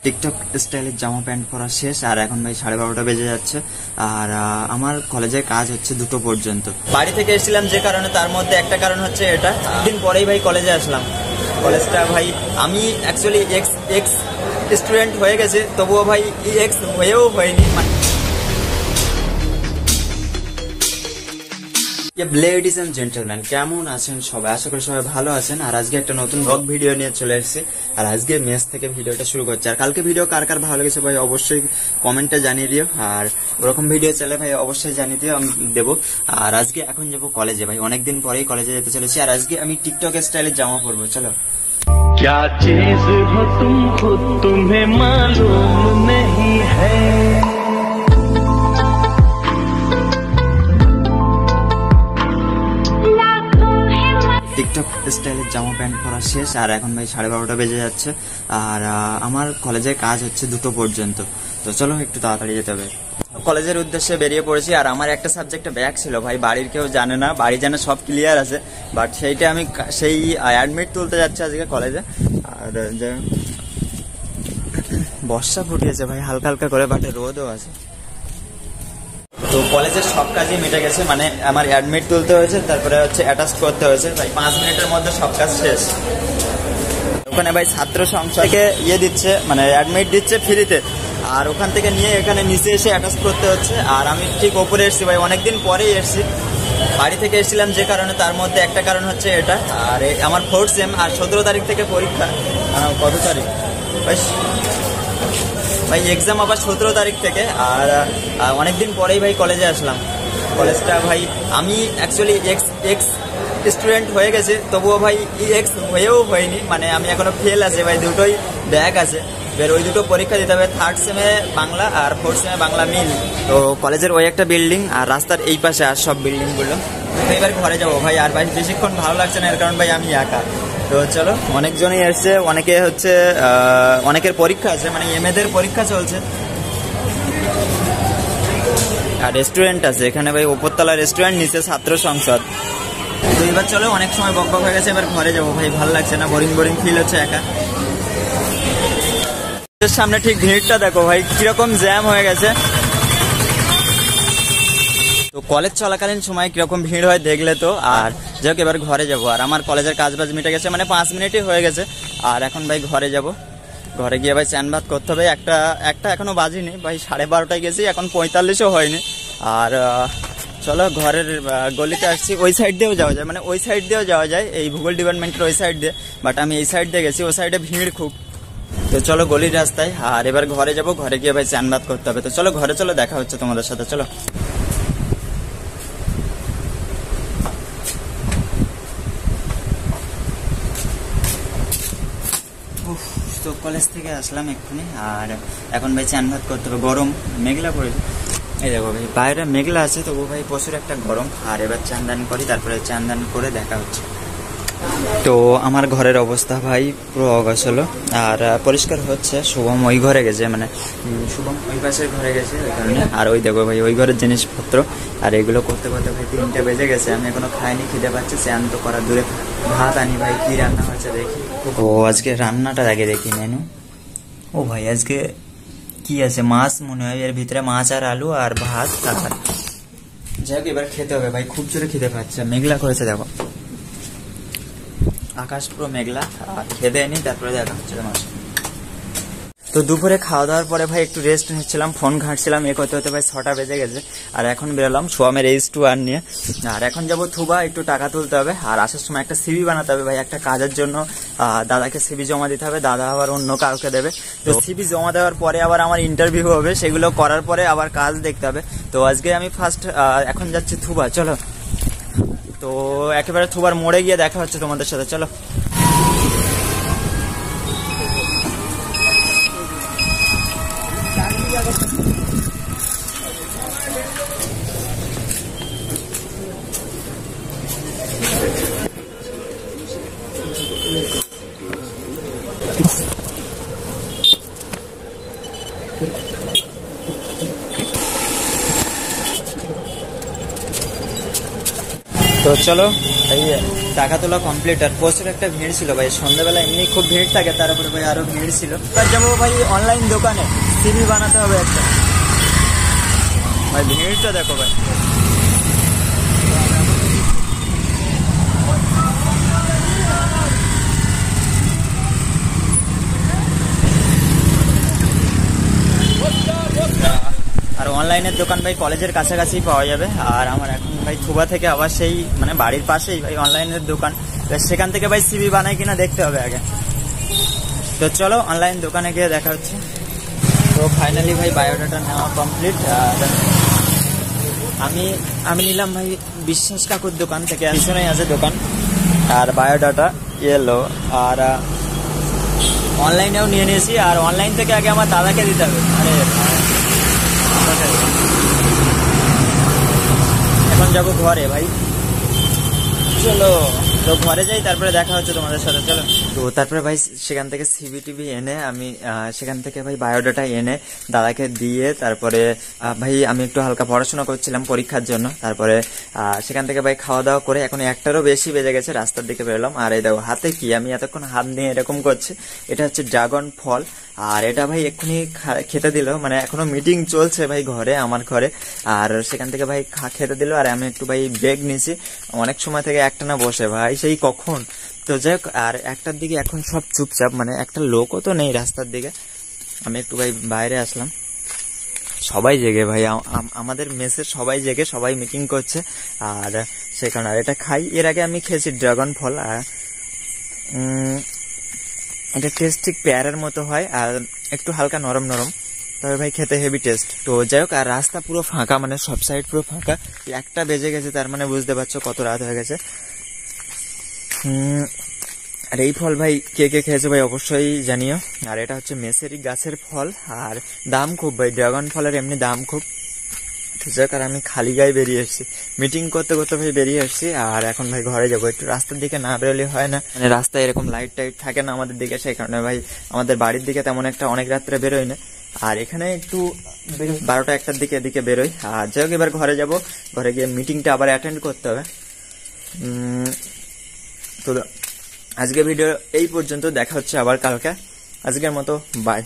TikTok স্টাইলের জামা pant পরা শেষ আর এখন ভাই 12:30 বেজে যাচ্ছে। আর আমার কলেজের কাজ হচ্ছে 2টো পর্যন্ত। বাড়ি থেকে এসেছিলাম যে কারণে, তার মধ্যে একটা কারণ হচ্ছে এটা, দিন পরেই ভাই কলেজে আসলাম। কলেজটা ভাই আমি অ্যাকচুয়ালি এক্স স্টুডেন্ট হয়ে গেছে, তবুও ভাই এক্স হয়েও হয়নি। লেডিজ এন্ড জেন্টলম্যান, কেমন আছেন সবাই? আশা করি সবাই ভালো আছেন। আর আজকে একটা নতুন ব্লগ ভিডিও নিয়ে চলে এসেছি। আর আজকে মেস থেকে ভিডিওটা শুরু করছে। আর কালকে ভিডিও কার কার ভালো লেগেছে ভাই অবশ্যই কমেন্টে জানিয়ে দিও। আর ওরকম ভিডিও চাইলে ভাই অবশ্যই জানিয়ে দিও, আমি দেবো। আর আজকে এখন যাবো কলেজে ভাই, অনেকদিন পরেই কলেজে যেতে চলেছি। আর আজকে আমি টিকটক স্টাইলের জামা পরবো। চলো। क्या चीज हो तुम खुद तुम्हें मालूम नहीं है। টিকটক স্টাইলের জামা প্যান্ট পরা শেষ আর এখন ভাই 12:30 বেজে যাচ্ছে। আর আমার কলেজের কাজ হচ্ছে 2টো পর্যন্ত। তো চলো একটু তাড়াতাড়ি যেতে হবে। কলেজের উদ্দেশ্যে বেরিয়ে পড়েছি। আর আমার একটা সাবজেক্টে ব্যাক ছিল ভাই, বাড়ির কেউ জানে না, বাড়ি জানে সব ক্লিয়ার আছে, বাট সেইটা আমি সেই অ্যাডমিট তুলতে যাচ্ছি আজকে কলেজে। আর যে বর্ষা ফুটিয়েছে ভাই হালকা হালকা করে, বাট রোদও আছে। তো কলেজের সব কাজই মিটে গেছে, মানে আমার অ্যাডমিট তুলতে হয়েছে, তারপরে হচ্ছে অ্যাটাচ করতে হয়েছে ভাই। 5 মিনিটের মধ্যে সব কাজ শেষ। ওখানে ভাই ছাত্র সংসদ থেকে দিচ্ছে, মানে অ্যাডমিট দিচ্ছে ফ্রিতে। আর ওখান থেকে নিয়ে এখানে নিচে এসে অ্যাটাচ করতে হচ্ছে। আর আমি ঠিক ওপরে এসেছি ভাই, অনেকদিন পরেই এসেছি। বাড়ি থেকে এসেছিলাম যে কারণে, তার মধ্যে একটা কারণ হচ্ছে এটা। আর আমার 4th সেম, আর 17 তারিখ থেকে পরীক্ষা। কত তারিখ ভাই এক্সাম? আবার 17 তারিখ থেকে। আর অনেকদিন পরেই ভাই কলেজে আসলাম। কলেজটা ভাই আমি অ্যাকচুয়ালি এক্স স্টুডেন্ট হয়ে গেছে, তবুও ভাই এক্স হয়েও হয়নি, মানে আমি এখনো ফেল আছে ভাই, দুটোই ব্যাক আছে। এবার ওই দুটো পরীক্ষা দিতে হবে, 3rd সেমে বাংলা আর 4th সেমে বাংলা মিল। তো কলেজের ওই একটা বিল্ডিং আর রাস্তার এই পাশে আর সব বিল্ডিংগুলো। তো এবার ঘরে যাবো ভাই। আর ভাই বেশিক্ষণ ভালো লাগছে না, এর কারণ ভাই আমি একা। তো চলো, অনেকজনই এসছে, অনেকে হচ্ছে অনেকের পরীক্ষা আছে, মানে এমএদের পরীক্ষা চলছে। আর রেস্টুরেন্ট আছে এখানে ভাই, উপরতলা রেস্টুরেন্ট, নিচে ছাত্র সংসদ। তো এবার চলো, অনেক সময় বকবক হয়ে গেছে, এবার ঘরে যাবো ভাই। ভালো লাগছে না, বোরিং বোরিং ফিল হচ্ছে একা। সামনে ঠিক ভিড়টা দেখো ভাই, কিরকম জ্যাম হয়ে গেছে। তো কলেজ চলাকালীন সময় কিরকম ভিড় হয় দেখলে তো। আর যাক, এবার ঘরে যাব। আর আমার কলেজের কাজ বাজ মিটে গেছে, মানে 5 মিনিটই হয়ে গেছে। আর এখন ভাই ঘরে যাব। ঘরে গিয়ে ভাই চান ভাত করতে হবে। একটা এখনো বাজিনি ভাই, 12:30টায় গেছি, এখন 45ও হয়নি। আর চলো, ঘরের গলিতে আসছি। ওই সাইড দিয়েও যাওয়া যায়, মানে ওই সাইড দিয়েও যাওয়া যায়, এই ভূগোল ডিপার্টমেন্টের ওই সাইড দিয়ে, বাট আমি এই সাইড দিয়ে গেছি, ওই সাইডে ভিড় খুব। তো চলো গলির রাস্তায়। আর এবার ঘরে যাব, ঘরে গিয়ে ভাই চান ভাত করতে হবে। তো চলো ঘরে চলো, দেখা হচ্ছে তোমাদের সাথে। চলো। তো কলেজ থেকে আসলাম এক্ষুনি। আর এখন ভাই চান ভাত করতে হবে। গরম, মেঘলা পড়েছে, এই দেখো ভাই বাইরে মেঘলা আছে, তবু ভাই প্রচুর একটা গরম। আর এবার চান দান করি, তারপরে চান দান করে দেখা হচ্ছে। তো আমার ঘরের অবস্থা ভাই পুরো অগোছালো আর পরিষ্কার হচ্ছে। শুভম ওই ঘরে গেছে, মানে শুভম ওই পাশের ঘরে গেছে ওই কারণে। আর ওই দেখো ভাই ওই ঘরের জিনিসপত্র। আর এগুলো করতে করতে ভাই 3টা বেজে গেছে, আমি এখনো খাইনি, খিদে পাচ্ছে। চান তো করা দূরে, ভাত আনি ভাই, কি রান্না হয়েছে দেখি। ও আজকে রান্নাটার আগে দেখি মেনু। ও ভাই আজকে কি আছে, মাছ মনে হয়, এর ভিতরে মাছ আর আলু আর ভাত। আর যাই হোক, এবার খেতে হবে ভাই, খুব জোরে খিদে পাচ্ছে। মেঘলা করেছে দেখো, আকাশ পুরো মেঘলা। আর খেতে নি, তারপরে দেখা হচ্ছে মাছ। তো দুপুরে খাওয়া দাওয়ার পরে ভাই একটু রেস্ট নিচ্ছিলাম, ফোন ঘাঁটছিলাম। করতে হতে ভাই 6টা বেজে গেছে। আর এখন বেরোলাম সোয়ামের H2R নিয়ে। আর এখন যাবো থুবা, একটু টাকা তুলতে হবে। আর আসার সময় একটা সিভি বানাতে হবে ভাই, একটা কাজের জন্য দাদাকে সিভি জমা দিতে হবে, দাদা আবার অন্য কাউকে দেবে। তো সিভি জমা দেওয়ার পরে আবার আমার ইন্টারভিউ হবে, সেগুলো করার পরে আবার কাজ দেখতে হবে। তো আজকে আমি ফার্স্ট এখন যাচ্ছি থুবা। চলো, তো একেবারে থুবার মোড়ে গিয়ে দেখা হচ্ছে তোমাদের সাথে। চলো। তো চলো ভাই, টাকা তোলা কমপ্লিট। আর প্রচুর একটা ভিড় ছিল ভাই, সন্ধ্যাবেলা এমনি খুব ভিড় থাকে, তার উপরে ভাই আরো ভিড় ছিল। এবার যাবো ভাই অনলাইন দোকানে, সিভি বানাতে হবে একটা। ভাই ভিড়টা দেখো ভাই। আর অনলাইনের দোকান ভাই কলেজের কাছাকাছি পাওয়া যাবে। আর আমার এখন ভাই থুবা থেকে আবার সেই মানে বাড়ির পাশেই ভাই অনলাইনের দোকান, সেখান থেকে ভাই সিভি বানাই কিনা দেখতে হবে আগে। তো চলো অনলাইন দোকানে গিয়ে দেখা হচ্ছে। তো ফাইনালি ভাই বায়োডাটা নেওয়া কমপ্লিট। আর আমি নিলাম ভাই বিশ্বাস কাকুর দোকান থেকে, পিছনেই আছে দোকান। আর বায়োডাটা এলো, আর অনলাইনেও নিয়ে নিয়েছি। আর অনলাইন থেকে আগে আমার দাদাকে দিতে হবে। আরে এখন যাবো ঘরে ভাই, চলো। তো ঘরে যাই, তারপরে দেখা হচ্ছে তোমাদের সাথে, চলো। তো তারপরে ভাই সেখান থেকে সিভি টিভি এনে আমি সেখান থেকে ভাই বায়োডাটা এনে দাদাকে দিয়ে, তারপরে ভাই আমি একটু হালকা পড়াশোনা করছিলাম পরীক্ষার জন্য। তারপরে সেখান থেকে ভাই খাওয়া দাওয়া করে এখন 1টারও বেশি বেজে গেছে, রাস্তার দিকে বেরোলাম। আর এই দেখো হাতে কি, আমি এতক্ষণ হাত নিয়ে এরকম করছি, এটা হচ্ছে ড্রাগন ফল। আর এটা ভাই এক্ষুনি খেতে দিল, মানে এখনো মিটিং চলছে ভাই ঘরে, আমার ঘরে। আর সেখান থেকে ভাই খেতে দিল। আর আমি একটু ভাই ব্রেক নিয়েছি, অনেক সময় থেকে একটানা বসে ভাই সেই কখন। তো যাই হোক, আর 1টার দিকে এখন সব চুপচাপ, মানে একটা লোকও তো নেই রাস্তার দিকে। আমি একটু ভাই বাইরে আসলাম, সবাই জেগে ভাই, আমাদের মেসের সবাই জেগে, সবাই মিটিং করছে। আর সেখানে আর এটা খাই, এর আগে আমি খেয়েছি ড্রাগন ফল। আর এটা টেস্ট ঠিক পেয়ারার মতো হয়, আর একটু হালকা নরম নরম, তবে ভাই খেতে হেভি টেস্ট। তো যাই হোক, আর রাস্তা পুরো ফাঁকা, মানে সব সাইড পুরো ফাঁকা। 1টা বেজে গেছে, তার মানে বুঝতে পারছো কত রাত হয়ে গেছে। আর এই ফল ভাই কে কে খেয়েছে ভাই অবশ্যই জানিও। আর এটা হচ্ছে মেসেরি গাছের ফল, আর দাম খুব ভাই, ড্রাগন ফলের এমনি দাম খুব। যাক, আর আমি খালি গায়ে বেরিয়ে এসেছি, মিটিং করতে করতে ভাই বেরিয়ে এসেছি। আর এখন ভাই ঘরে যাবো, একটু রাস্তার দিকে না বেরোলে হয় না, মানে রাস্তায় এরকম লাইট টাইট থাকে না আমাদের দিকে, সেই কারণে ভাই আমাদের বাড়ির দিকে তেমন একটা অনেক রাত্রে বেরোয় না। আর এখানে একটু 12টা 1টার দিকে এদিকে বেরোই। আর যাই হোক, এবার ঘরে যাব, ঘরে গিয়ে মিটিংটা আবার অ্যাটেন্ড করতে হবে। তো আজকে ভিডিও এই পর্যন্ত, দেখা হচ্ছে আবার কালকে। আজকের মতো বাই।